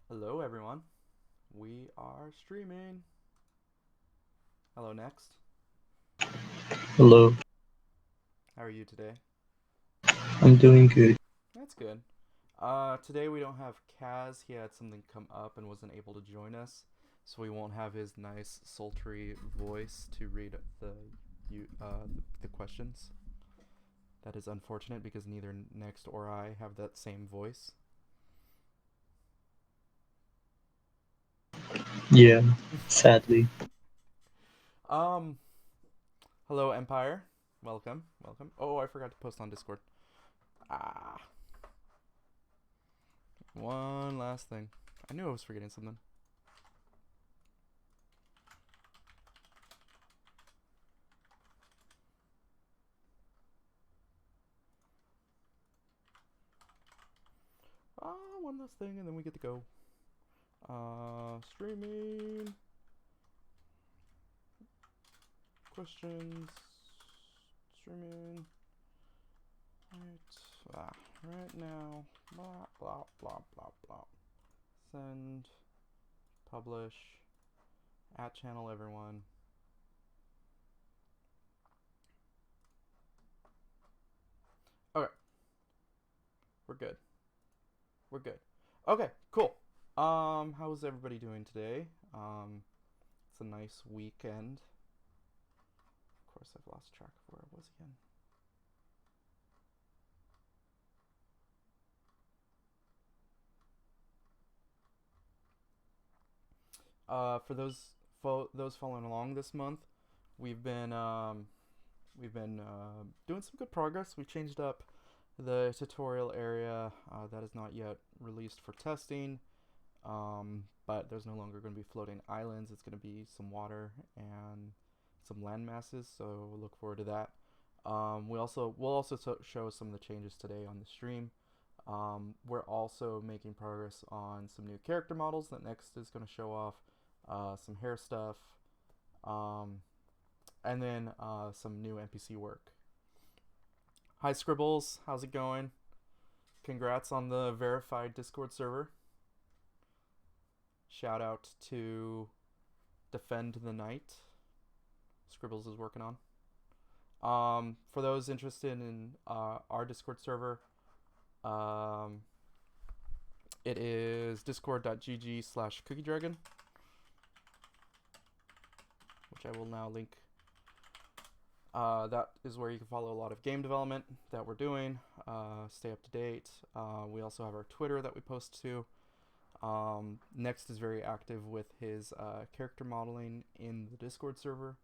Hello, everyone. We are streaming. Hello, next. Hello, How are you today? I'm doing good. That's good. Today we don't have Kaz. He had something come up and wasn't able to join us, so we won't have his nice, sultry voice to read the questions. That is unfortunate because neither Next or I have that same voice. Yeah, sadly. um, Hello, Empire. Welcome, welcome. Oh, I forgot to post on Discord. Ah, one last thing. I knew I was forgetting something. One last thing, and then we get to go. Streaming questions. Streaming. Right. Right now. Blah blah blah blah blah. Send. Publish. At channel everyone. Okay, we're good. We're good. Okay, cool. How's everybody doing today? It's a nice weekend. Of course, I've lost track of where I was again. For those following along this month, we've been doing some good progress. We changed up the tutorial area that is not yet released for testing, but there's no longer going to be floating islands. It's going to be some water and some land masses. So look forward to that. We'll also show some of the changes today on the stream. We're also making progress on some new character models that Next is going to show off, some hair stuff, um, and then some new NPC work. Hi Scribbles, how's it going? Congrats on the verified Discord server. Shout out to Defend the Night. Scribbles is working on. For those interested in our Discord server, um, it is discord.gg/cookiedragon, which I will now link. That is where you can follow a lot of game development that we're doing, stay up to date. We also have our Twitter that we post to. Next is very active with his character modeling in the Discord server,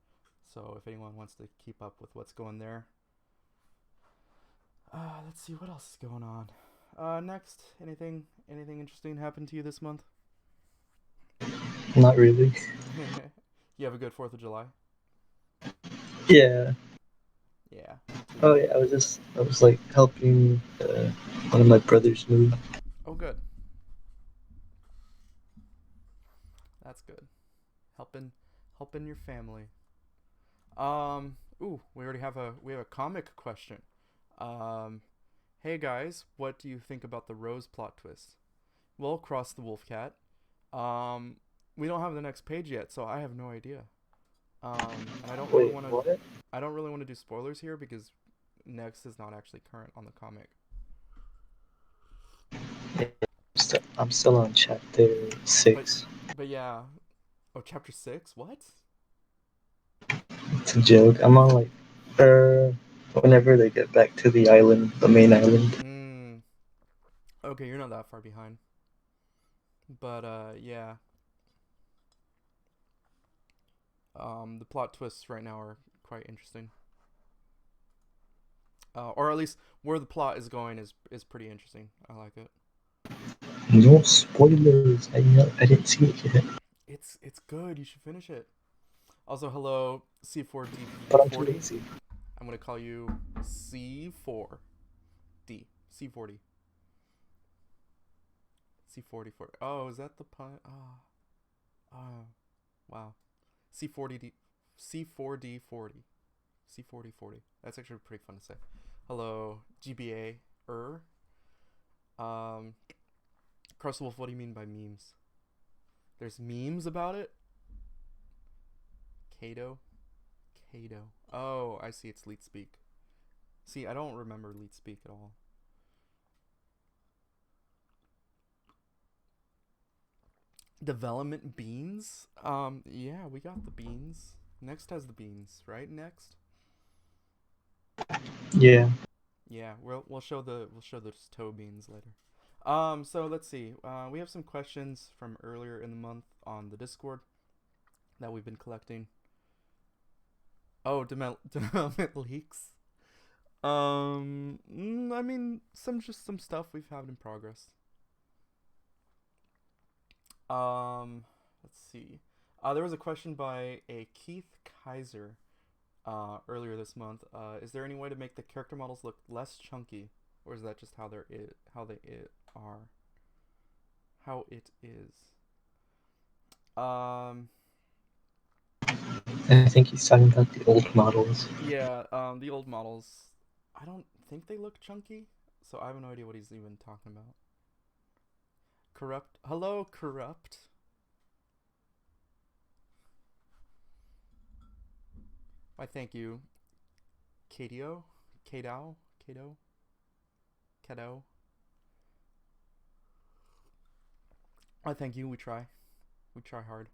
so if anyone wants to keep up with what's going there. Let's see what else is going on. Next, anything interesting happened to you this month? Not really. You have a good 4th of July? Yeah. Yeah, me too. Oh yeah, I was like helping one of my brothers move. Oh, good. That's good. Helping, helping your family. We already have a comic question. Um, hey guys, what do you think about the Rose plot twist? Well, cross the wolf cat. Um, we don't have the next page yet, so I have no idea. And I don't really Wait, want to. what? I don't really want to do spoilers here because next is not actually current on the comic. Yeah, I'm still on chapter But, 6. but yeah. Oh, chapter 6. What? It's a joke. I'm on like uh whenever they get back to the island, the main island. Hmm. Okay, you're not that far behind. But yeah. The plot twists right now are quite interesting. Or at least where the plot is going is pretty interesting. I like it. No spoilers. I didn't see it yet, It's good. You should finish it. Also, hello but I'm too C4D40. lazy. I'm gonna call you C4D. C40. C4040. Oh, is that the pun? Oh, wow. C40D. C4D40. C4040. That's actually pretty fun to say. Hello, GBA. Um, Crust Wolf, what do you mean by memes? There's memes about it? Kato? Kato. Oh, I see. It's Leet Speak. See, I don't remember Leet Speak at all. Development beans? Yeah, we got the beans. Next has the beans, right? Next. Yeah. Yeah, we'll show those toe beans later. So let's see. We have some questions from earlier in the month on the Discord that we've been collecting. Oh, development leaks. I mean, some stuff we've had in progress. Let's see. There was a question by a Keith Kaiser earlier this month. Is there any way to make the character models look less chunky, or is that just how they are, how it is? Um, I think he's talking about the old models. yeah. The old models, I don't think they look chunky, so I have no idea what he's even talking about. Corrupt. Hello, corrupt. Why, thank you, Kato, Kato, Kato, Kato. I thank you. We try hard.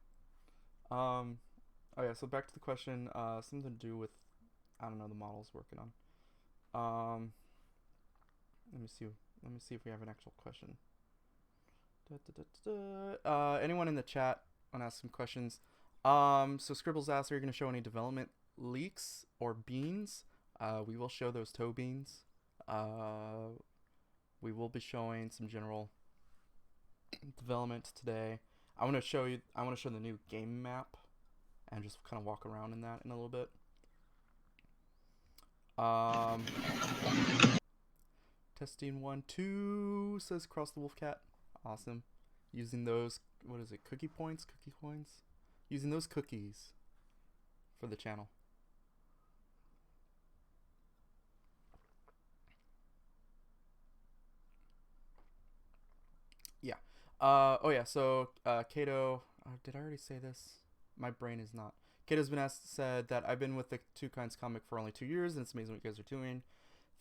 Um, oh yeah. So back to the question. Something to do with, I don't know, the models working on. Um, let me see. Let me see if we have an actual question. Da, da, da, da, da. Anyone in the chat want to ask some questions? So Scribbles asked, are you going to show any development leaks or beans? We will show those toe beans. We will be showing some general development today. I want to show you. I want to show the new game map and just kind of walk around in that in a little bit. Testing 1 2 says Cross the Wolf Cat. Awesome. Using those, what is it? Cookie points, cookie coins. Using those cookies for the channel. Yeah. Oh yeah. So Kato, did I already say this? My brain is not. Kato's been said that I've been with the TwoKinds comic for only 2 years, and it's amazing what you guys are doing.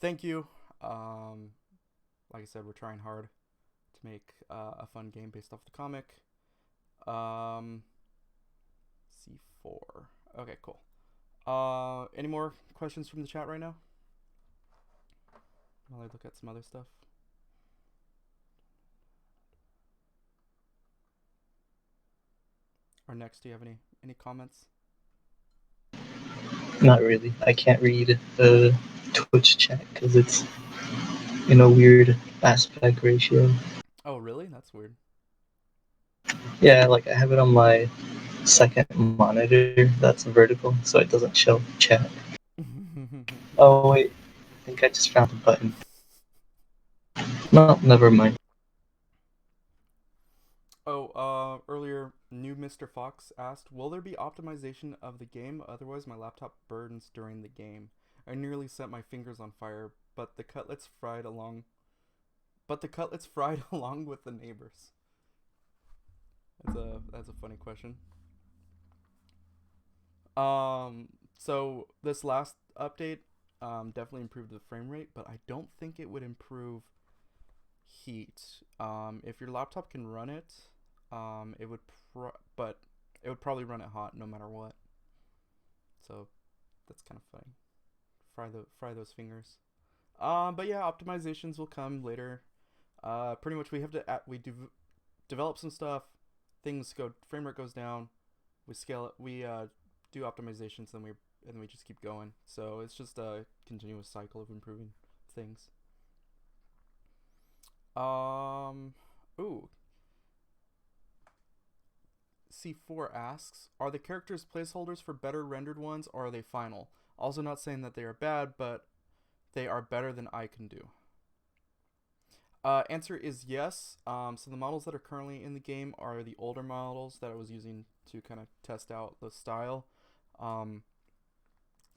Thank you. Like I said, we're trying hard to make a fun game based off the comic. C4. Okay, cool. Any more questions from the chat right now? While I look at some other stuff. Or next, do you have any comments? Not really. I can't read the Twitch chat because it's in a weird aspect ratio. Oh, really? That's weird. Yeah, like I have it on my second monitor that's vertical, so it doesn't show chat. Oh wait, I think I just found a button. No, never mind. Oh, earlier, new Mr. Fox asked, will there be optimization of the game? Otherwise, my laptop burns during the game. I nearly set my fingers on fire, but the cutlets fried along. But the cutlets fried along with the neighbors. That's a funny question. So this last update, definitely improved the frame rate, but I don't think it would improve heat. If your laptop can run it, it would, but it would probably run it hot no matter what. So that's kind of funny. Fry those fingers. But yeah, optimizations will come later. Pretty much we have to develop some stuff. Things go, frame rate goes down. We scale it. We do optimizations, and we just keep going. So it's just a continuous cycle of improving things. Ooh. C4 asks, are the characters placeholders for better rendered ones, or are they final? Also, not saying that they are bad, but they are better than I can do. Answer is yes. So the models that are currently in the game are the older models that I was using to kind of test out the style.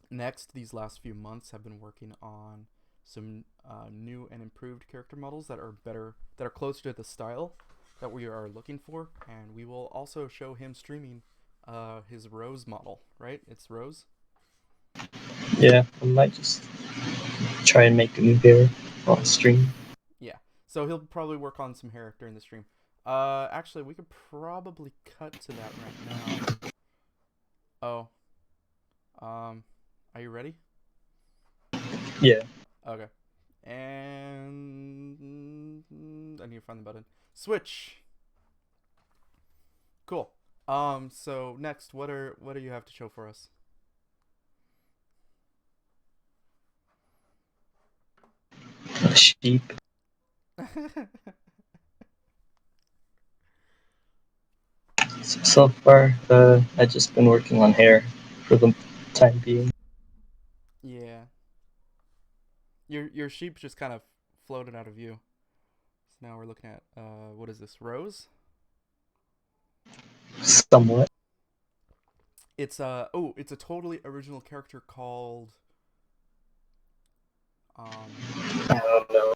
Next, these last few months have been working on some new and improved character models that are better, that are closer to the style. that we are looking for, and we will also show him streaming his Rose model. Right? It's Rose. Yeah, I might just try and make a new hair on stream. Yeah. So he'll probably work on some hair during the stream. Actually, we could probably cut to that right now. Oh, are you ready? Yeah. Okay. And I need to find the button. Switch. Cool. So next, what do you have to show for us? A sheep. So far, I just been working on hair for the time being. Yeah. Your sheep just kind of floated out of view. So now we're looking at what is this? Rose? Somewhat. It's a totally original character called um I don't know.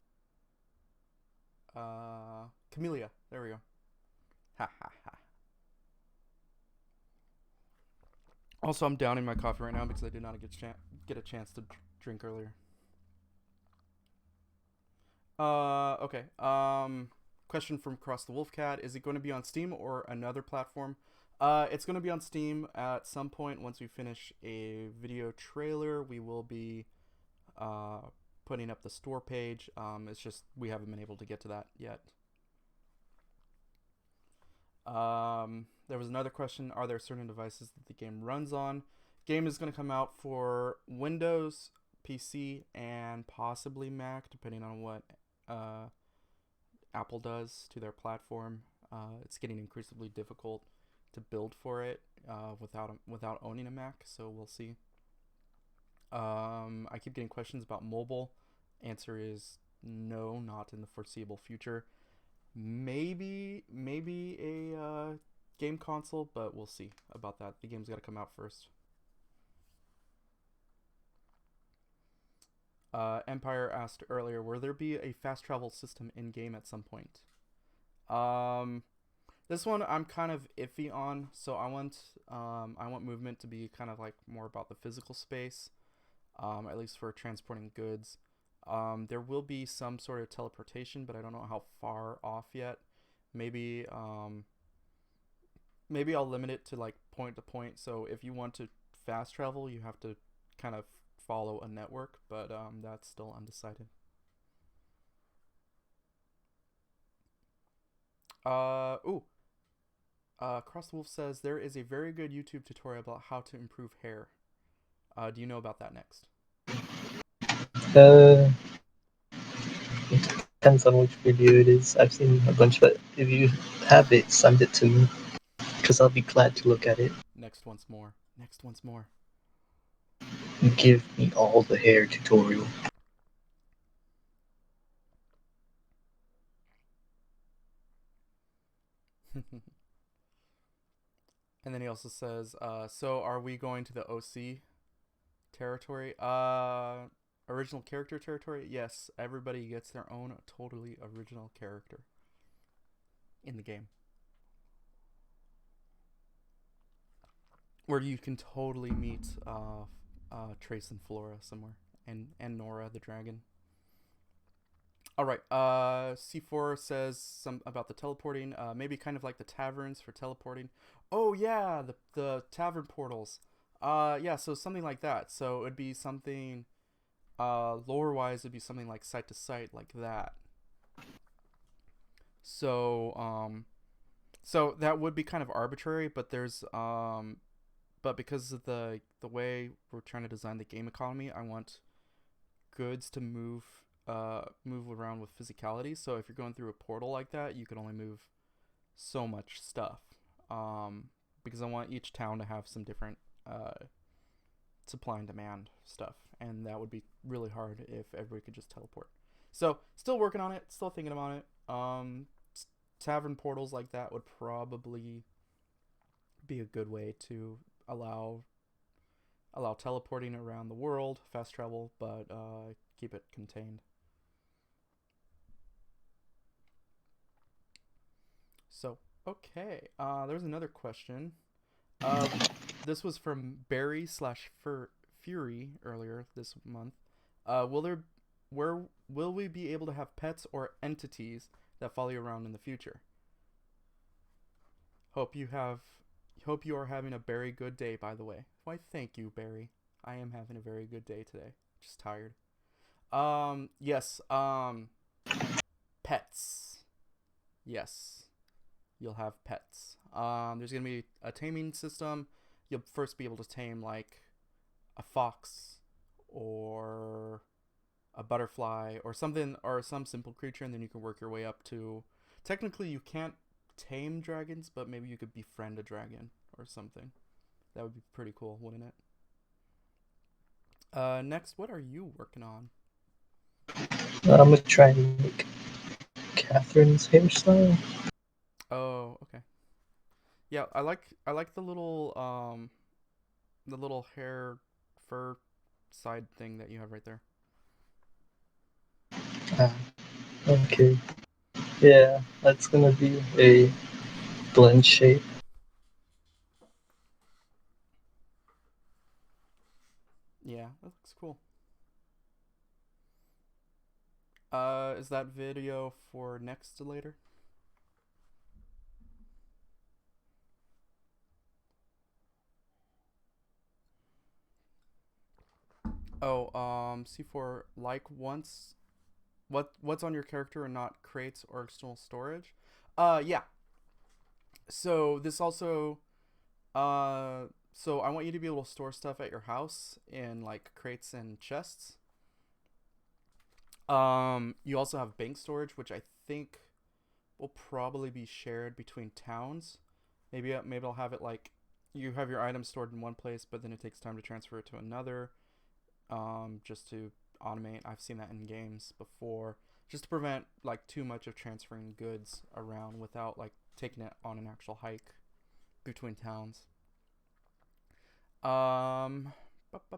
Camellia. There we go. Ha ha ha. Also, I'm downing my coffee right now because I did not get a chance to drink earlier. Okay. Question from Cross the Wolf Cat: is it going to be on Steam or another platform? It's going to be on Steam at some point once we finish a video trailer. We will be uh putting up the store page. It's just we haven't been able to get to that yet. There was another question: are there certain devices that the game runs on? Game is going to come out for Windows, PC, and possibly Mac, depending on what uh, Apple does to their platform. It's getting increasingly difficult to build for it without owning a Mac, so we'll see. I keep getting questions about mobile. Answer is no, not in the foreseeable future. Maybe a game console, but we'll see about that. The game's got to come out first. Empire asked earlier, will there be a fast travel system in game at some point? Um, this one I'm kind of iffy on. So I want movement to be kind of like more about the physical space, at least for transporting goods. There will be some sort of teleportation, but I don't know how far off yet. Maybe maybe I'll limit it to like point to point. So if you want to fast travel, you have to kind of follow a network, but that's still undecided. Ooh. Cross the Wolf says there is a very good YouTube tutorial about how to improve hair. Do you know about that next? Uh, it depends on which video it is. I've seen a bunch, but if you have it, send it to me, because I'll be glad to look at it. Next once more. Next once more. Give me all the hair tutorial. And then he also says, so are we going to the OC territory? Original character territory? Yes, everybody gets their own totally original character in the game. Where you can totally meet Trace and Flora somewhere. And Nora the dragon. Alright, C4 says some about the teleporting. Maybe kind of like the taverns for teleporting. Oh yeah, the tavern portals. Yeah, so something like that. So it'd be something lore wise it'd be something like site to site like that. So so that would be kind of arbitrary, but there's but because of the way we're trying to design the game economy, I want goods to move around with physicality. So if you're going through a portal like that, you can only move so much stuff. Because I want each town to have some different supply and demand stuff, and that would be really hard if everybody could just teleport. So still working on it, still thinking about it. Tavern portals like that would probably be a good way to allow teleporting around the world, fast travel, but keep it contained. Okay. There's another question. Uh, this was from Barry slash Fury earlier this month. Will there, where will we be able to have pets or entities that follow you around in the future? Hope you have, hope you are having a very good day. By the way, why? Thank you, Barry. I am having a very good day today. Just tired. Yes. Pets. Yes. You'll have pets. There's gonna be a taming system. You'll first be able to tame like a fox or a butterfly or something or some simple creature, and then you can work your way up to. Technically, you can't tame dragons, but maybe you could befriend a dragon or something. That would be pretty cool, wouldn't it? Next, what are you working on? I'm gonna try and make Catherine's hairstyle. Oh, okay. Yeah, I like the little hair fur side thing that you have right there. Ah, okay. Yeah, that's gonna be a blend shape. Yeah, that looks cool. Is that video for next to later? Oh, C4 like once what's on your character and not crates or external storage? Yeah. So this also so I want you to be able to store stuff at your house in like crates and chests. You also have bank storage, which I think will probably be shared between towns. Maybe I'll have it like you have your items stored in one place, but then it takes time to transfer it to another. Just to automate. I've seen that in games before, just to prevent like too much of transferring goods around without like taking it on an actual hike between towns. Um,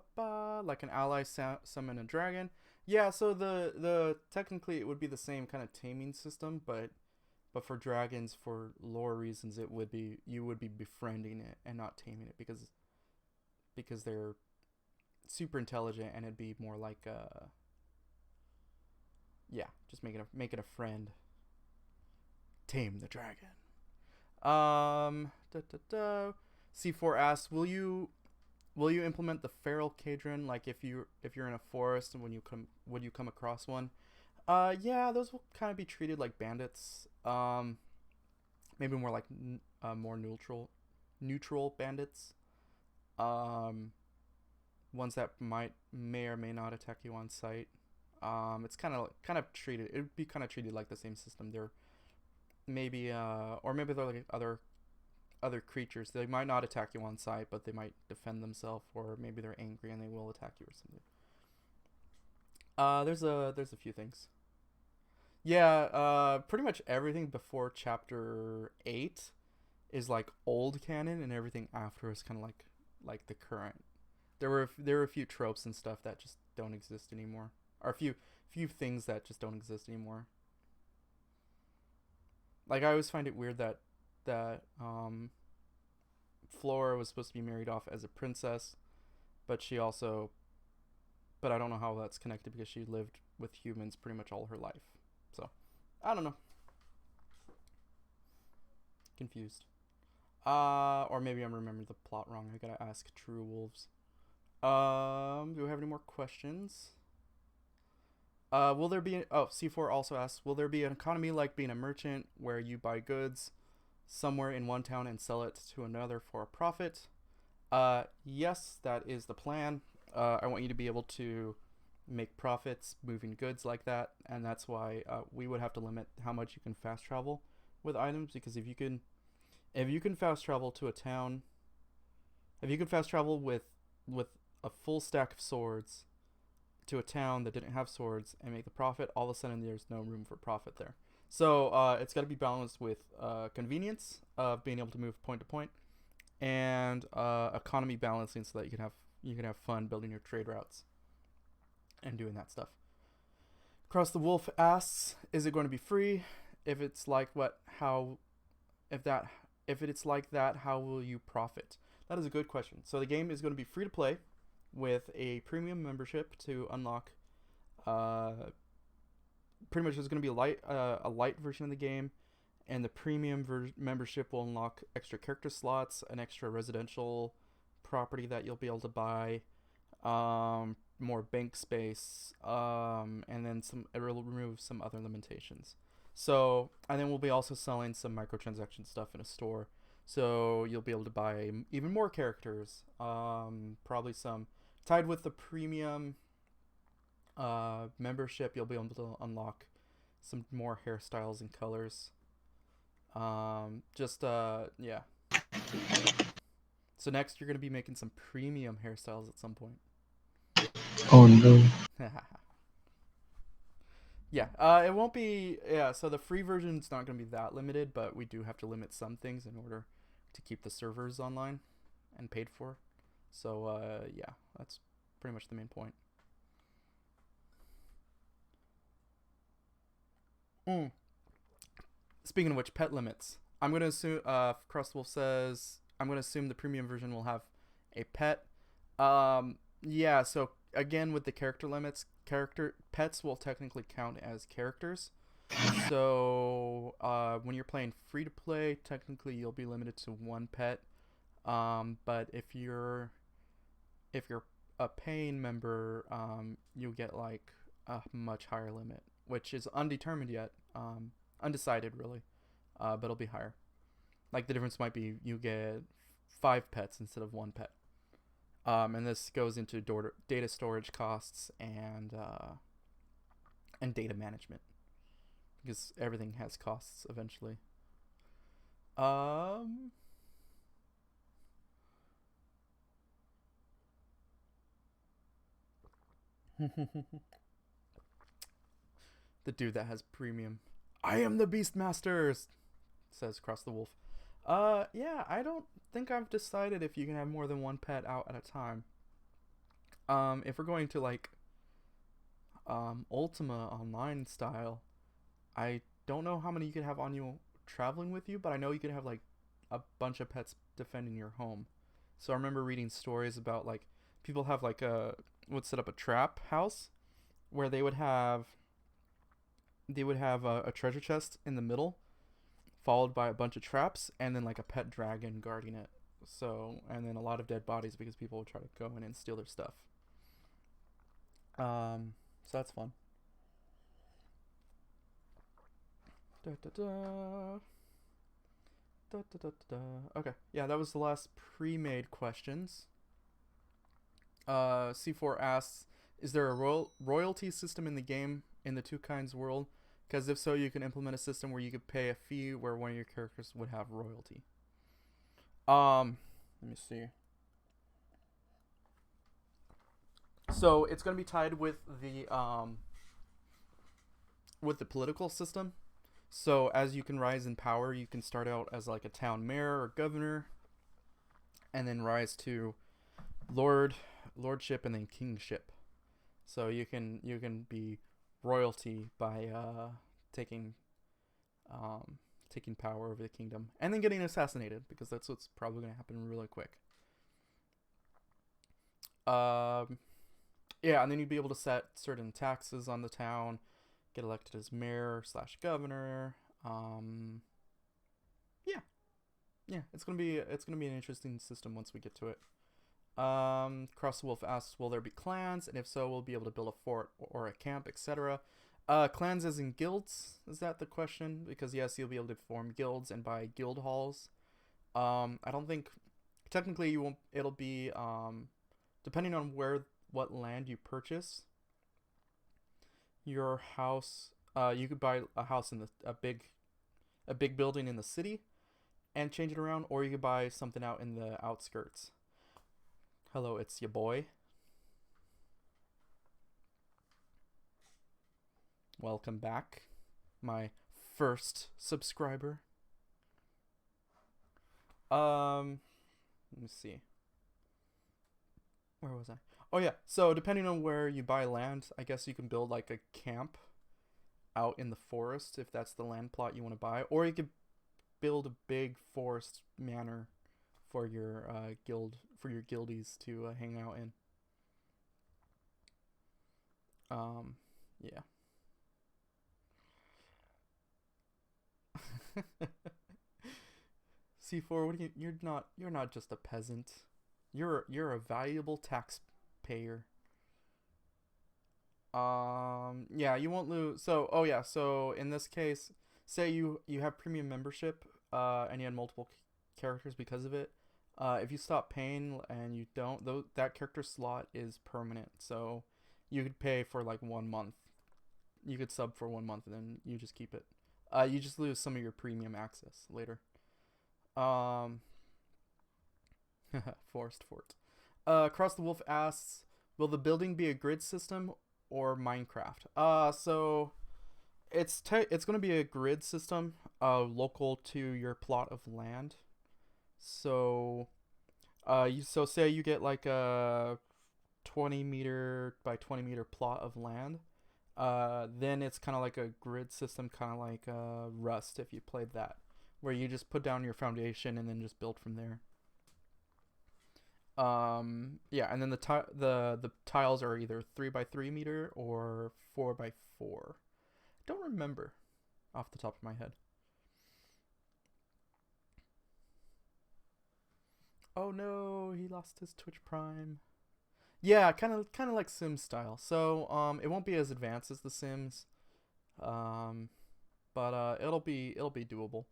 like an ally summon a dragon. Yeah, so the technically it would be the same kind of taming system, but for dragons, for lore reasons, it would be you would be befriending it and not taming it because they're super intelligent and it'd be more like yeah, just making a friend. Tame the dragon. Da, da, da. C4 asks, will you implement the feral cadron like if you're in a forest and when you come would you come across one? Yeah, those will kind of be treated like bandits. Maybe more like more neutral bandits. Um, ones that may or may not attack you on sight. It's kind of treated. It would be kind of treated like the same system. They're maybe or maybe they're like other creatures. They might not attack you on sight, but they might defend themselves, or maybe they're angry and they will attack you or something. There's a few things. Yeah, pretty much everything before chapter 8 is like old canon, and everything after is kind of like the current. There were a few tropes and stuff that just don't exist anymore, or a few things that just don't exist anymore. Like I always find it weird that Flora was supposed to be married off as a princess, but she also but I don't know how that's connected because she lived with humans pretty much all her life. So I don't know, confused. Or maybe I'm remembering the plot wrong. I gotta ask True Wolves. Do we have any more questions? Will there be? Oh, C4 also asks, will there be an economy like being a merchant where you buy goods somewhere in one town and sell it to another for a profit? Yes, that is the plan. I want you to be able to make profits moving goods like that, and that's why we would have to limit how much you can fast travel with items because if you can fast travel to a town, if you can fast travel with a full stack of swords to a town that didn't have swords and make the profit, all of a sudden there's no room for profit there. So it's got to be balanced with convenience of being able to move point to point and economy balancing so that you can have fun building your trade routes and doing that stuff. Cross the Wolf asks, is it going to be free? If it's like what how If that if it's like that, how will you profit? That is a good question. So the game is going to be free to play with a premium membership to unlock. Uh, Pretty much there's going to be a light version of the game, and the premium membership will unlock extra character slots, an extra residential property that you'll be able to buy, more bank space, and then it will remove some other limitations. So, and then we'll be also selling some microtransaction stuff in a store. So you'll be able to buy even more characters. Probably some tied with the premium membership. You'll be able to unlock some more hairstyles and colors. Yeah. So next you're gonna be making some premium hairstyles at some point. Oh no. Yeah, it won't be. Yeah, so the free version's not going to be that limited, but we do have to limit some things in order to keep the servers online and paid for. So, yeah, that's pretty much the main point. Mm. Speaking of which, pet limits. I'm going to assume, Crustwolf says, I'm going to assume the premium version will have a pet. Yeah, so again, with the character limits, pets will technically count as characters. So when you're playing free to play, technically you'll be limited to one pet. But if you're a paying member, you'll get like a much higher limit, which is undetermined yet, undecided really, but it'll be higher. Like the difference might be you get 5 pets instead of one pet. And this goes into data storage costs and data management because everything has costs eventually. Um, the dude that has premium. I am the Beastmaster, says Cross the Wolf. Yeah, I don't think I've decided if you can have more than one pet out at a time. If we're going to like Ultima Online style, I don't know how many you could have on you traveling with you, but I know you could have like a bunch of pets defending your home. So I remember reading stories about like people have like would set up a trap house where they would have a treasure chest in the middle, followed by a bunch of traps, and then like a pet dragon guarding it. So and then a lot of dead bodies because people would try to go in and steal their stuff. So that's fun. Da, da, da. Da, da, da, da. Okay, yeah, that was the last pre-made questions. C4 asks, "Is there a royalty system in the game in the Two Kinds world? Because if so, you can implement a system where you could pay a fee where one of your characters would have royalty." Let me see. So it's gonna be tied with the political system. So as you can rise in power, you can start out as like a town mayor or governor, and then rise to lordship, and then kingship. So you can be royalty by taking taking power over the kingdom, and then getting assassinated because that's what's probably going to happen really quick. Um, yeah, and then you'd be able to set certain taxes on the town, get elected as mayor slash governor. Yeah, yeah, it's gonna be an interesting system once we get to it. Cross the Wolf asks, "Will there be clans? And if so, we'll be able to build a fort or a camp, etc." Clans as in guilds? Is that the question? Because yes, you'll be able to form guilds and buy guild halls. I don't think technically you won't. It'll be depending on what land you purchase. Your house. You could buy a house in a big building in the city and change it around, or you could buy something out in the outskirts. Hello, it's your boy. Welcome back, my first subscriber. Let me see. Where was I? Oh yeah. So depending on where you buy land, I guess you can build like a camp out in the forest if that's the land plot you want to buy, or you could build a big forest manor for your guildies to hang out in. Yeah. C4, what do you? You're not just a peasant. You're a valuable taxpayer. Yeah, you won't lose. So, oh yeah, so in this case, say you have premium membership, and you had multiple characters because of it. If you stop paying and you don't, though, that character slot is permanent. So, you could pay for like 1 month. You could sub for 1 month and then you just keep it. You just lose some of your premium access later. Um, Forest Fort. Across the Wolf asks, will the building be a grid system or Minecraft? So it's going to be a grid system, local to your plot of land. So, so say you get like a 20 meter by 20 meter plot of land. Then it's kind of like a grid system, kind of like Rust if you played that, where you just put down your foundation and then just build from there. Yeah, and then the tiles are either 3 by 3 meter or 4 by 4. Don't remember off the top of my head. Oh no, he lost his Twitch Prime. Yeah, kind of like Sims style. So it won't be as advanced as The Sims, um, but it'll be doable.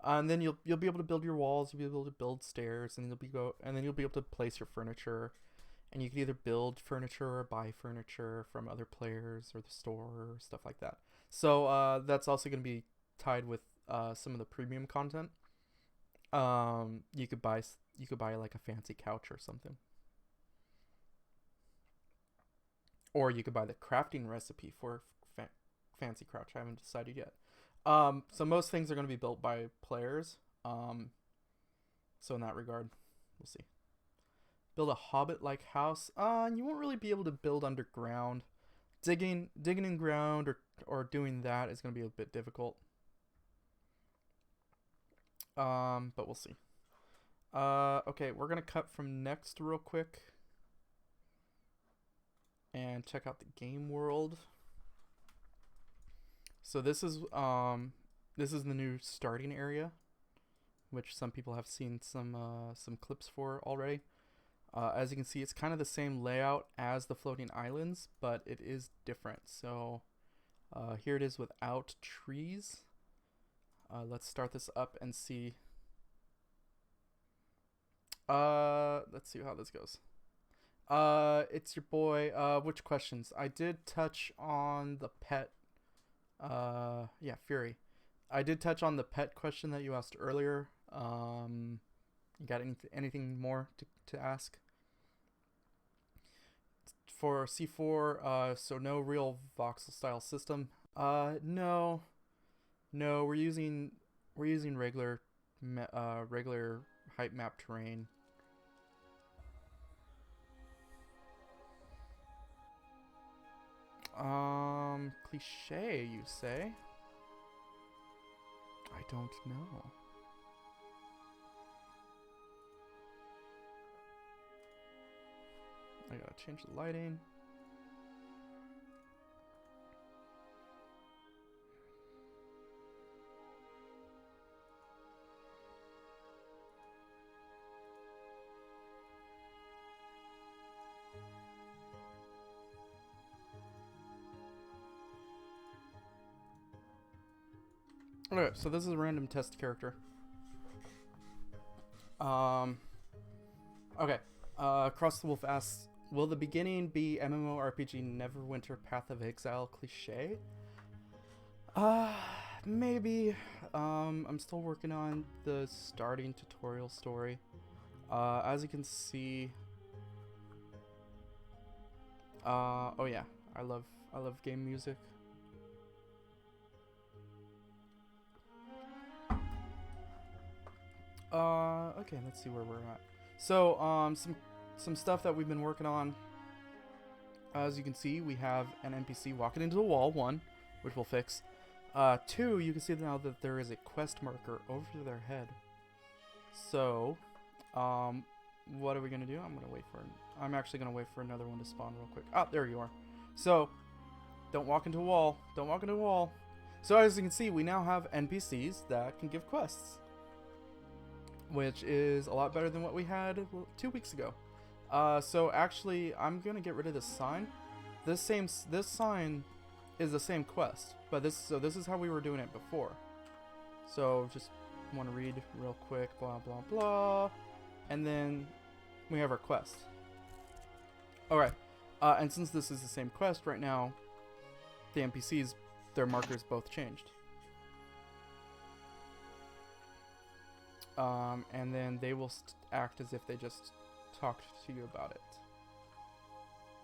And then you'll be able to build your walls. You'll be able to build stairs, and then you'll be able to place your furniture. And you can either build furniture or buy furniture from other players or the store or stuff like that. So that's also going to be tied with some of the premium content. You could buy like a fancy couch or something, or you could buy the crafting recipe for fancy couch. I haven't decided yet. So most things are going to be built by players. So in that regard, we'll see. Build a hobbit-like house. You won't really be able to build underground. Digging in ground or doing that is going to be a bit difficult. But we'll see. Okay, we're gonna cut from next real quick and check out the game world. So this is the new starting area, which some people have seen some clips for already. As you can see, it's kind of the same layout as the floating islands, but it is different. So here it is without trees. Let's start this up and see. Let's see how this goes. It's your boy. Which questions? I did touch on the pet. Yeah, Fury. I did touch on the pet question that you asked earlier. You got anything more to ask? For C4, so no real voxel style system. No, we're using regular regular height map terrain. Cliche, you say? I don't know. I gotta change the lighting. Okay, so this is a random test character. Okay. Cross the Wolf asks, will the beginning be MMORPG Neverwinter Path of Exile cliche? Maybe. I'm still working on the starting tutorial story. As you can see, oh yeah, I love game music. Okay, let's see where we're at. So, some stuff that we've been working on. As you can see, we have an NPC walking into the wall, which we'll fix. Two, you can see now that there is a quest marker over their head. So, what are we gonna do? I'm actually gonna wait for another one to spawn real quick. Ah, there you are. So, don't walk into a wall. Don't walk into a wall. So as you can see, we now have NPCs that can give quests, which is a lot better than what we had 2 weeks ago. So actually, I'm gonna get rid of this sign. This sign is the same quest, but this is how we were doing it before. So just want to read real quick, blah blah blah, and then we have our quest. All right, and since this is the same quest right now, the NPCs, their markers both changed. And then they will act as if they just talked to you about it.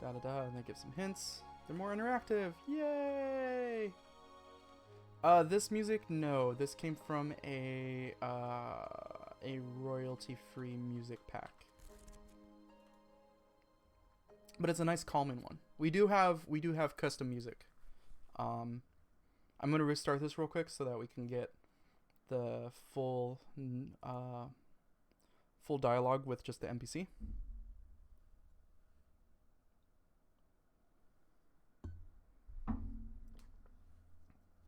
Da da da, and they give some hints. They're more interactive. Yay! This music, no, this came from a royalty-free music pack. But it's a nice calming one. We do have custom music. I'm gonna restart this real quick so that we can get the full dialogue with just the NPC.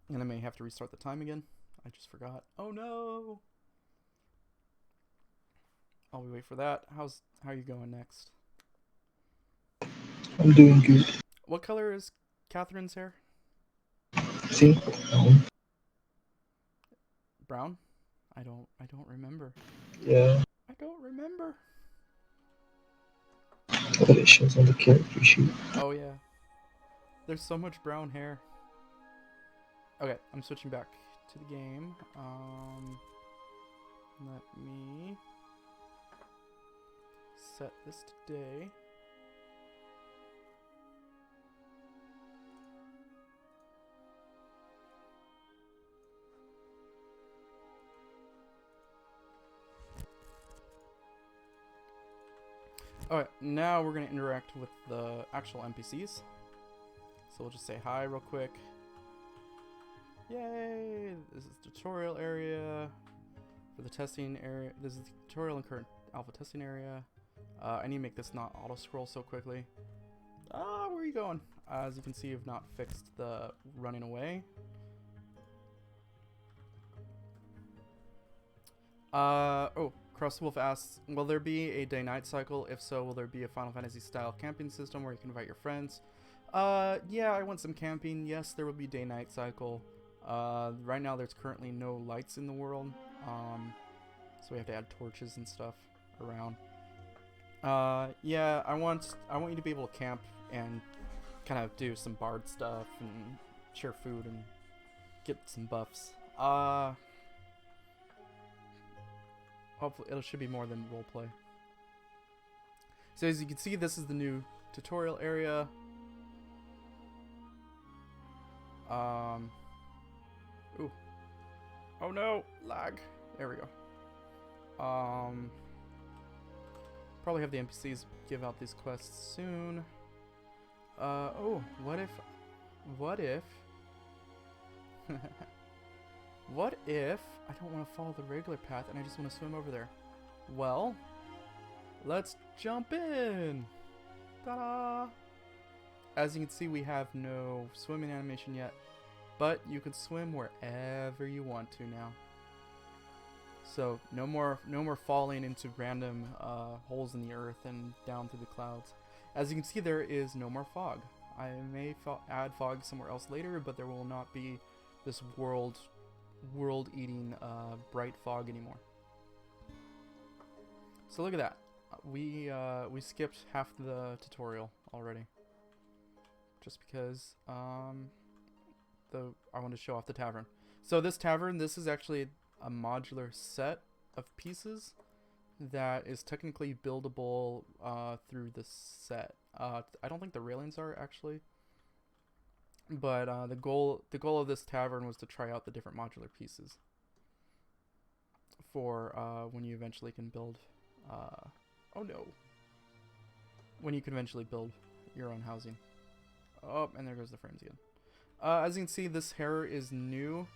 And I may have to restart the time again. I just forgot. Oh no! While we wait for that, how are you going next? I'm doing good. What color is Catherine's hair? See? Brown? I don't remember. Yeah. I don't remember. But it shows on the character sheet. Oh yeah. There's so much brown hair. Okay, I'm switching back to the game. Let me set this to day. Alright, now we're going to interact with the actual NPCs. So we'll just say hi real quick. Yay! This is the tutorial area for the testing area. This is the tutorial and current alpha testing area. I need to make this not auto-scroll so quickly. Where are you going? As you can see, I've not fixed the running away. Oh, Crustwolf asks, will there be a day-night cycle? If so, will there be a Final Fantasy-style camping system where you can invite your friends? Yeah, I want some camping. Yes, there will be day-night cycle. Right now, there's currently no lights in the world, so we have to add torches and stuff around. Yeah, I want you to be able to camp and kind of do some bard stuff and share food and get some buffs. Hopefully, it should be more than roleplay. So as you can see, this is the new tutorial area. Ooh. Oh no, lag. There we go. Probably have the NPCs give out these quests soon. Oh, what if what if I don't want to follow the regular path and I just want to swim over there? Well, let's jump in. Ta-da! As you can see, we have no swimming animation yet, but you can swim wherever you want to now. So no more falling into random holes in the earth and down through the clouds. As you can see, there is no more fog. I may add fog somewhere else later, but there will not be this world-eating bright fog anymore. So look at that. We skipped half the tutorial already, just because I wanted to show off the tavern. So this tavern, this is actually a modular set of pieces that is technically buildable through the set. I don't think the railings are actually, but the goal of this tavern was to try out the different modular pieces for when you eventually can build. Oh no! When you can eventually build your own housing. Oh, and there goes the frames again. As you can see, this hair is new,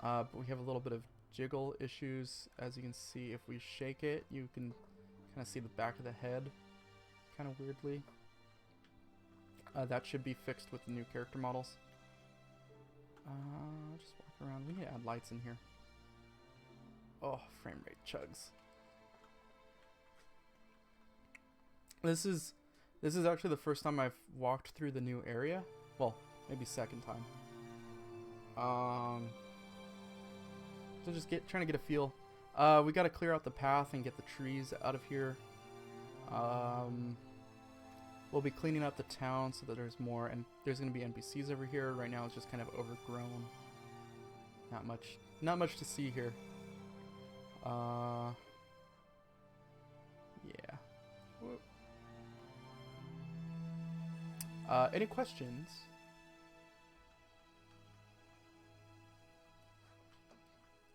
but we have a little bit of jiggle issues. As you can see, if we shake it, you can kind of see the back of the head, kind of weirdly. That should be fixed with the new character models. Just walk around. We need to add lights in here. Oh, frame rate chugs. This is actually the first time I've walked through the new area. Well, maybe second time. So just trying to get a feel. We got to clear out the path and get the trees out of here. We'll be cleaning up the town so that there's more, and there's going to be NPCs over here. Right now it's just kind of overgrown. Not much to see here. Yeah. Any questions?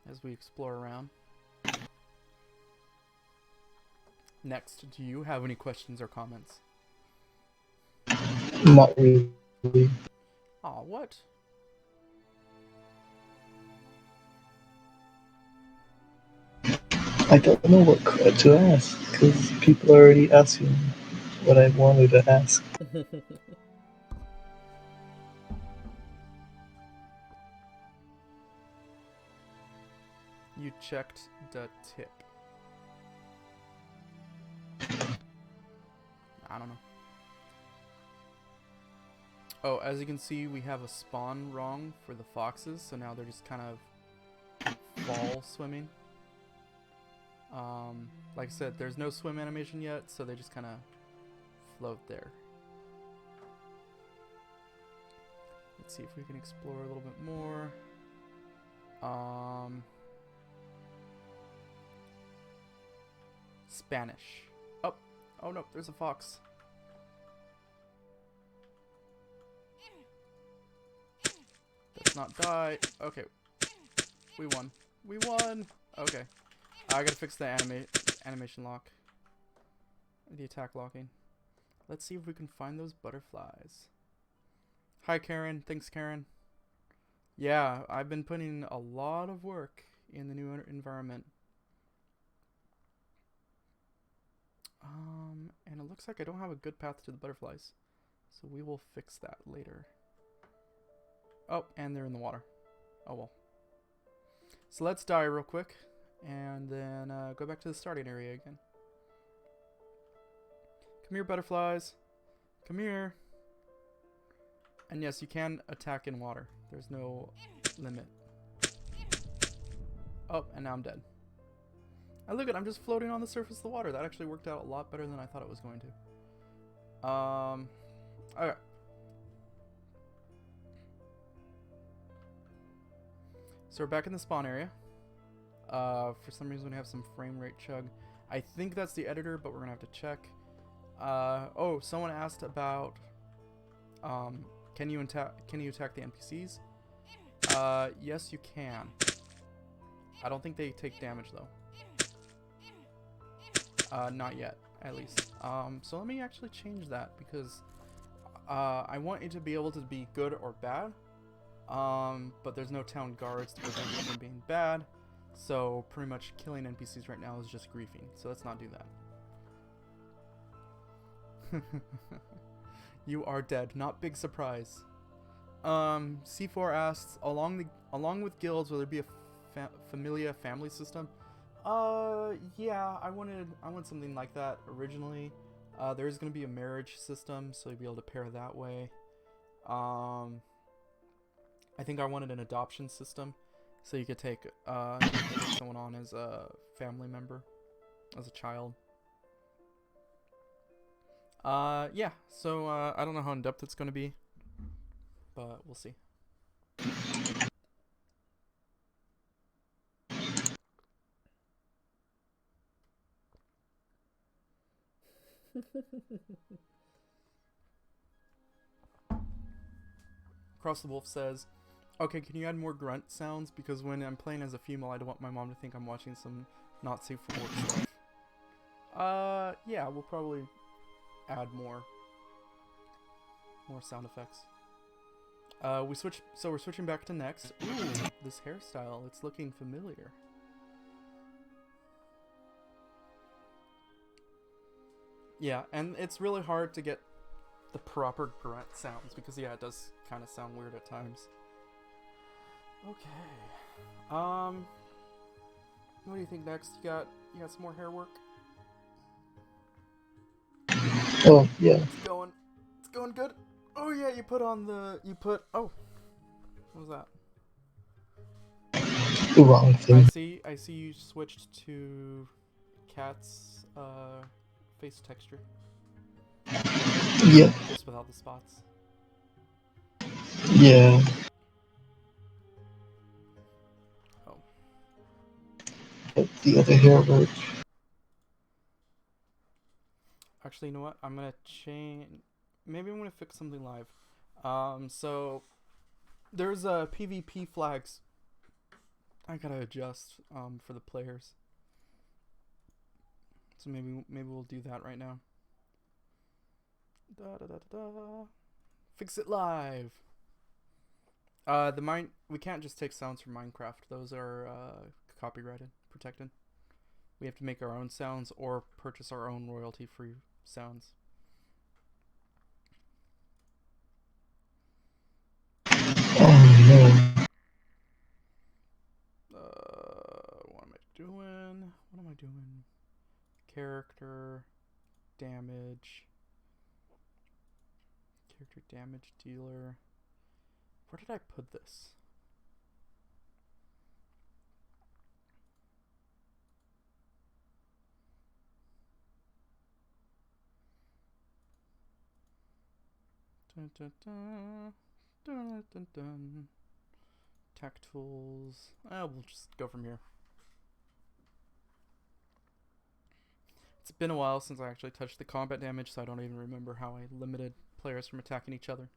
As we explore around. Next, do you have any questions or comments? Not really. Aw, what? I don't know what to ask because people are already asking what I wanted to ask. You checked the tip. I don't know. Oh, as you can see, we have a spawn wrong for the foxes, so now they're just kind of fall swimming. Like I said, there's no swim animation yet, so they just kind of float there. Let's see if we can explore a little bit more. Spanish. Oh no, there's a fox. Let's not die. Okay. We won. We won! Okay. I gotta fix the animation lock. The attack locking. Let's see if we can find those butterflies. Hi, Karen. Thanks, Karen. Yeah, I've been putting a lot of work in the new environment. And it looks like I don't have a good path to the butterflies. So we will fix that later. Oh, and they're in the water. Oh well. So let's die real quick. And then go back to the starting area again. Come here, butterflies. Come here. And yes, you can attack in water. There's no limit. Oh, and now I'm dead. And look at, I'm just floating on the surface of the water. That actually worked out a lot better than I thought it was going to. Okay. So we're back in the spawn area. For some reason we have some frame rate chug. I think that's the editor, but we're gonna have to check. Oh, someone asked about can you attack the NPCs? Yes, you can. I don't think they take damage though. Not yet, at least. So let me actually change that because I want it to be able to be good or bad. But there's no town guards to prevent it from being bad. So pretty much killing NPCs right now is just griefing. So let's not do that. You are dead. Not big surprise. C4 asks, along with guilds, will there be a familia family system? Yeah, I want something like that originally. There is going to be a marriage system, so you'll be able to pair that way. I think I wanted an adoption system, so you could take someone on as a family member, as a child. Yeah, so I don't know how in depth it's going to be, but we'll see. Cross the Wolf says, okay, can you add more grunt sounds? Because when I'm playing as a female, I don't want my mom to think I'm watching some not safe for work stuff. Yeah, we'll probably add more sound effects. So we're switching back to next. Ooh, this hairstyle. It's looking familiar. Yeah, and it's really hard to get the proper grunt sounds because yeah, it does kind of sound weird at times. Okay. What do you think next? You got some more hair work? Oh, yeah. It's going good. Oh yeah, oh, what was that? The wrong thing. I see you switched to cat's face texture. Yep. Just without the spots. Yeah. Oh. But the other hair work. Actually, you know what? I'm gonna change. Maybe I'm gonna fix something live. So there's PvP flags. I gotta adjust for the players. So maybe we'll do that right now. Da da da da da. Fix it live. We can't just take sounds from Minecraft. Those are copyrighted, protected. We have to make our own sounds or purchase our own royalty-free sounds. Oh no. What am I doing? What am I doing? Character damage. Character damage dealer. Where did I put this? Dun, dun, dun. Dun, dun, dun. Tech tools. We'll just go from here. It's been a while since I actually touched the combat damage, so I don't even remember how I limited players from attacking each other.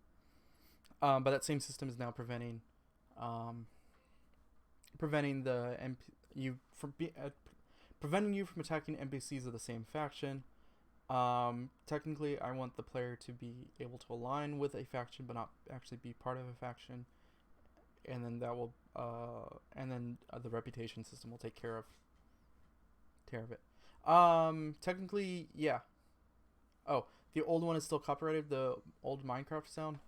But that same system is now um, preventing preventing you from attacking NPCs of the same faction. Technically, I want the player to be able to align with a faction, but not actually be part of a faction, and then the reputation system will take care of it. Technically, yeah. Oh, the old one is still copyrighted. The old Minecraft sound.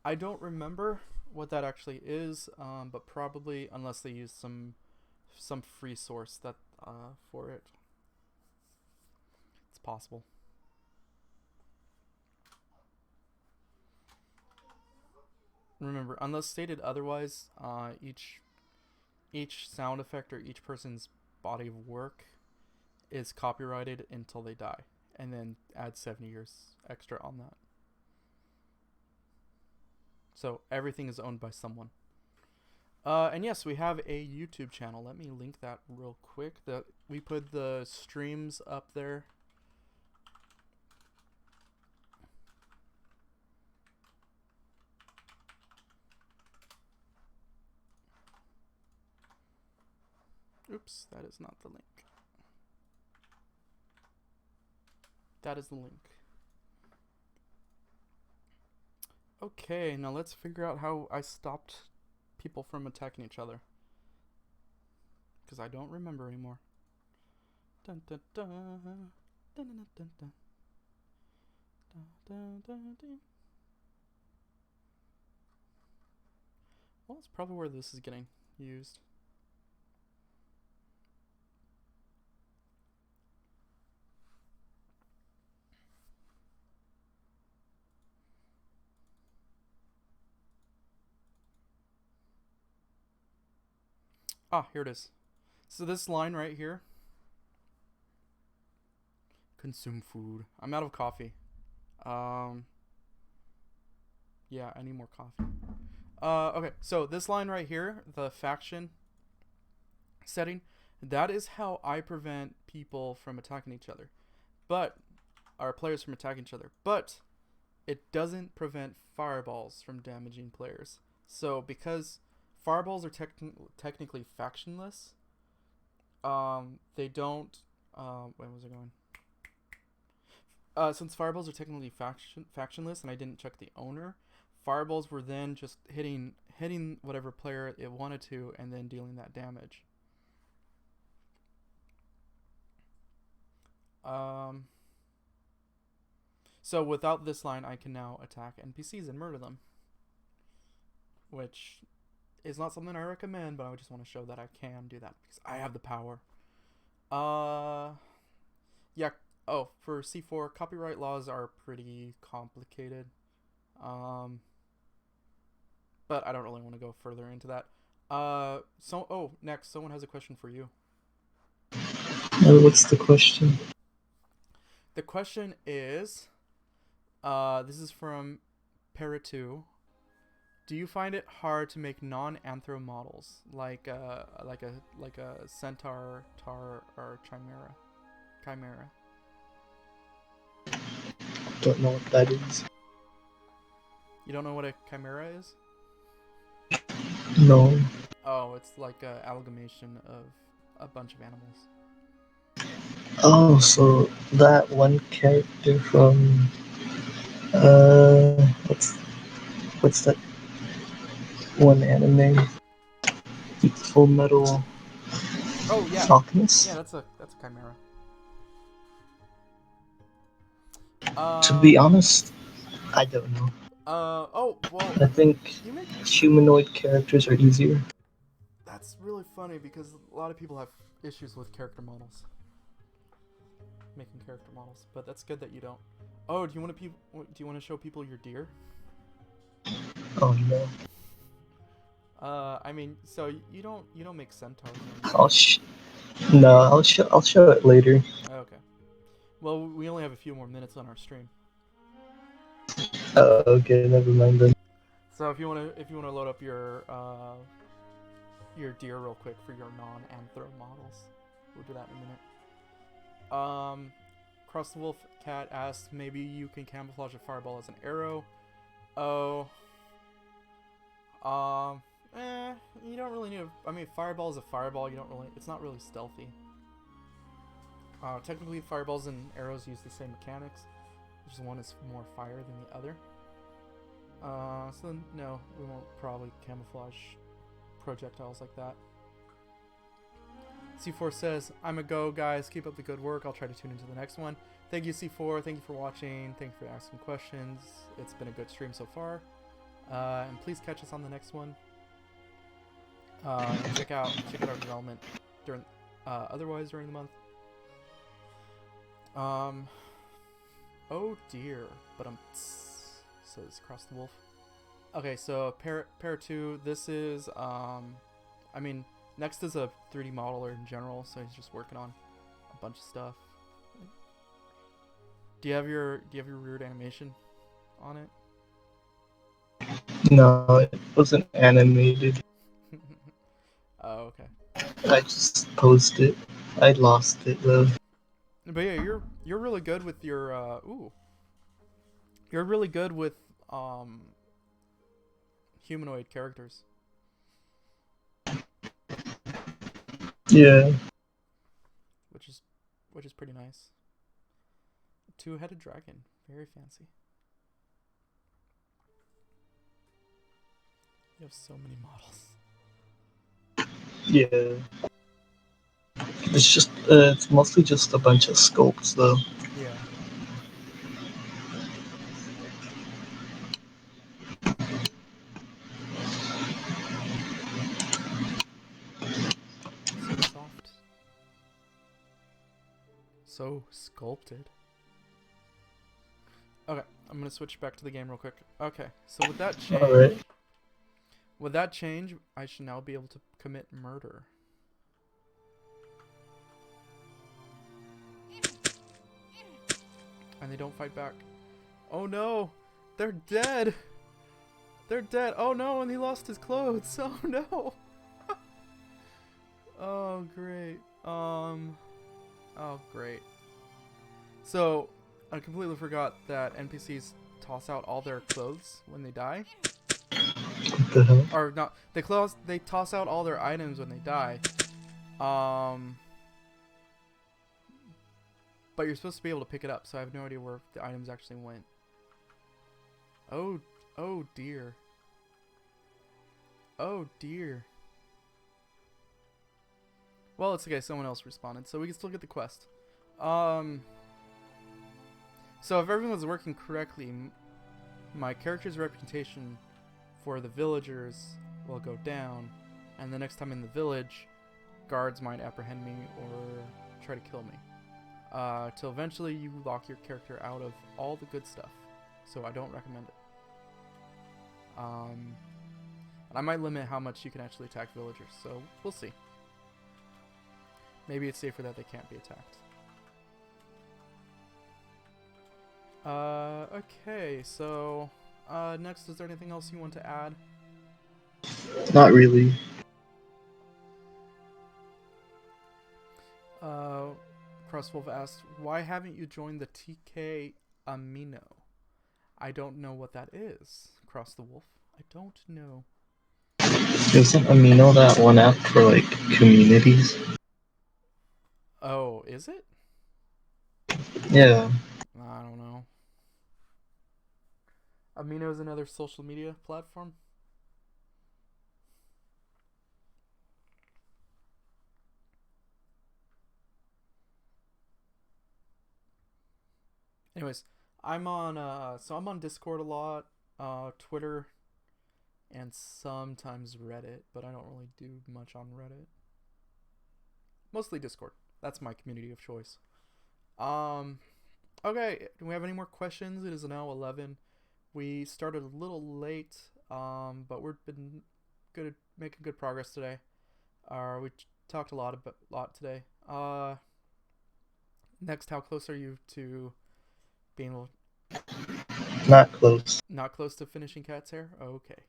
I don't remember what that actually is, but probably unless they use some free source that for it, it's possible. Remember, unless stated otherwise, each sound effect or each person's body of work is copyrighted until they die, and then add 70 years extra on that. So everything is owned by someone. And yes, we have a YouTube channel. Let me link that real quick. We put the streams up there. Oops, that is not the link. That is the link. Okay, now let's figure out how I stopped people from attacking each other. Because I don't remember anymore. Dun, dun, dun. Dun, dun, dun, dun. Dun, dun, dun, dun. Well, that's probably where this is getting used. Ah, here it is. So this line right here. Consume food. I'm out of coffee. Yeah, I need more coffee. Okay, so this line right here, the faction setting, that is how I prevent people from attacking each other. But our players from attacking each other. But it doesn't prevent fireballs from damaging players. So because fireballs are technically factionless, they don't. Where was I going? Since fireballs are technically factionless, and I didn't check the owner, fireballs were then just hitting whatever player it wanted to, and then dealing that damage. So without this line, I can now attack NPCs and murder them, which is not something I recommend, but I just want to show that I can do that because I have the power. Yeah. Oh, for C4, copyright laws are pretty complicated. But I don't really want to go further into that. Next, someone has a question for you. What's the question? The question is, this is from Para2. Do you find it hard to make non-anthro models like a centaur, tar, or chimera? Don't know what that is. You don't know what a chimera is? No. Oh, it's like an amalgamation of a bunch of animals. Oh, so that one character from what's that one anime? Full Metal Oh yeah, Alchemist? yeah. That's a chimera. To be honest, I don't know. Oh well. I think You make humanoid characters are easier. That's really funny because a lot of people have issues with character models, making character models. But that's good that you don't. Oh, do you want to show people your deer? Oh no. I mean, so you don't make centaurs. No, I'll show it later. Okay. Well, we only have a few more minutes on our stream. Okay, never mind then. So if you wanna load up your deer real quick for your non-anthro models, we'll do that in a minute. Cross the Wolf Cat asks, maybe you can camouflage a fireball as an arrow. Oh. You don't really need I mean, fireball is a fireball. It's not really stealthy. Technically, fireballs and arrows use the same mechanics. Just one is more fire than the other. So no, we won't probably camouflage projectiles like that. C4 says, I'm a go, guys. Keep up the good work. I'll try to tune into the next one. Thank you, C4. Thank you for watching. Thank you for asking questions. It's been a good stream so far. And please catch us on the next one. And check out our development during the month. Oh dear, but says Cross the Wolf. Okay, so pair 2. This is I mean, next is a 3D modeler in general, so he's just working on a bunch of stuff. Do you have your weird animation on it? No, it wasn't animated. Oh, okay. I just posted it. I lost it though. But yeah, you're really good with your You're really good with humanoid characters. Yeah. Which is pretty nice. Two-headed dragon, very fancy. You have so many models. Yeah. It's mostly just a bunch of sculpts though. Yeah. So soft. So sculpted. Okay, I'm gonna switch back to the game real quick. Okay, so with that change, I should now be able to commit murder. And they don't fight back. Oh no! They're dead! They're dead! Oh no, and he lost his clothes! Oh no! Oh great. Oh great. So, I completely forgot that NPCs toss out all their clothes when they die. What the hell? Or not, they toss out all their items when they die. But you're supposed to be able to pick it up, so I have no idea where the items actually went. Oh Oh dear. Oh dear. Well, it's okay. Someone else responded, so we can still get the quest. Um. So if everyone was working correctly, my character's reputation for the villagers will go down, and the next time in the village, guards might apprehend me or try to kill me. Till eventually you lock your character out of all the good stuff. So I don't recommend it. And I might limit how much you can actually attack villagers, so we'll see. Maybe it's safer that they can't be attacked. Okay, so next, is there anything else you want to add? Not really. Crosswolf asked, why haven't you joined the TK Amino? I don't know what that is. Cross the Wolf. I don't know. Isn't Amino that one app for like communities? Oh, is it? Yeah. I don't know. Amino is another social media platform. Anyways, I'm on Discord a lot, Twitter, and sometimes Reddit, but I don't really do much on Reddit. Mostly Discord. That's my community of choice. Um, okay, do we have any more questions? It is now 11. We started a little late, but we've been good, making good progress today. We talked a lot today. Next, how close are you to being Not close. not close to finishing Cat's hair? Okay.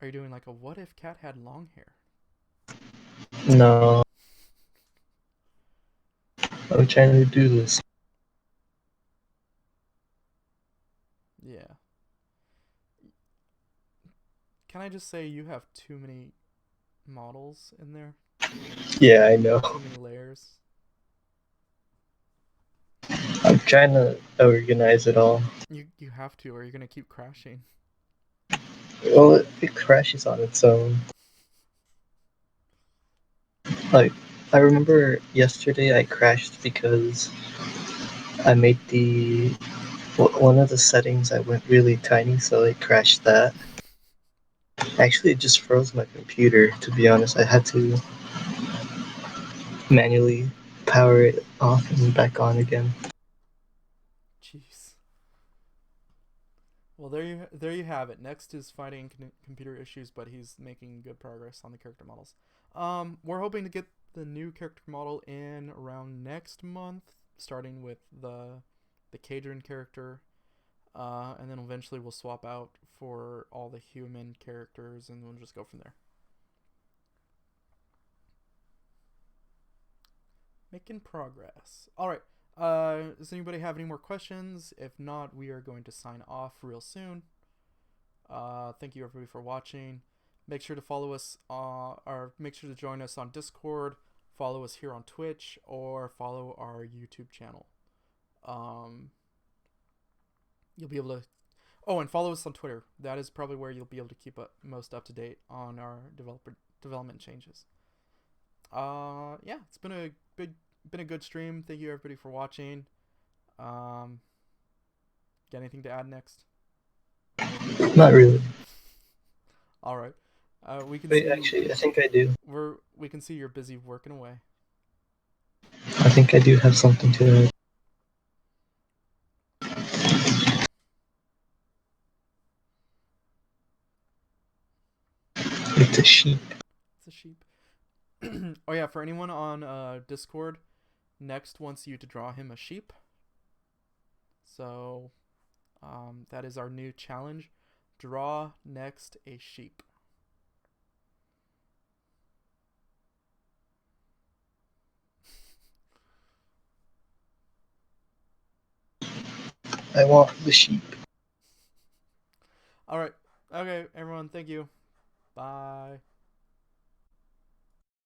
Are you doing like a what if Cat had long hair? No. I'm trying to do this. Yeah. Can I just say you have too many models in there? Yeah, I know. Too many layers? I'm trying to organize it all. You have to, or you're gonna keep crashing. Well, it crashes on its own. Like, I remember yesterday I crashed because I made one of the settings I went really tiny, so it crashed that. Actually, it just froze my computer, to be honest. I had to manually power it off and back on again. Jeez. Well, there you have it. Next is fighting computer issues, but he's making good progress on the character models. We're hoping to get the new character model in around next month, starting with the Cadron character, and then eventually we'll swap out for all the human characters, and we'll just go from there. Making progress. All right. Does anybody have any more questions? If not, we are going to sign off real soon. Thank you everybody for watching. Make sure to follow us, or make sure to join us on Discord. Follow us here on Twitch, or follow our YouTube channel. You'll be able to. Oh, and follow us on Twitter. That is probably where you'll be able to keep most up to date on our development changes. Yeah, it's been a good stream. Thank you everybody for watching. Um, got anything to add next? Not really. All right. We can Wait, see actually, I think I do. we can see you're busy working away. I think I do have something to add. It's a sheep. It's a sheep. Oh yeah, for anyone on Discord, next wants you to draw him a sheep. So that is our new challenge. Draw next a sheep. I want the sheep. All right. Okay, everyone. Thank you. Bye.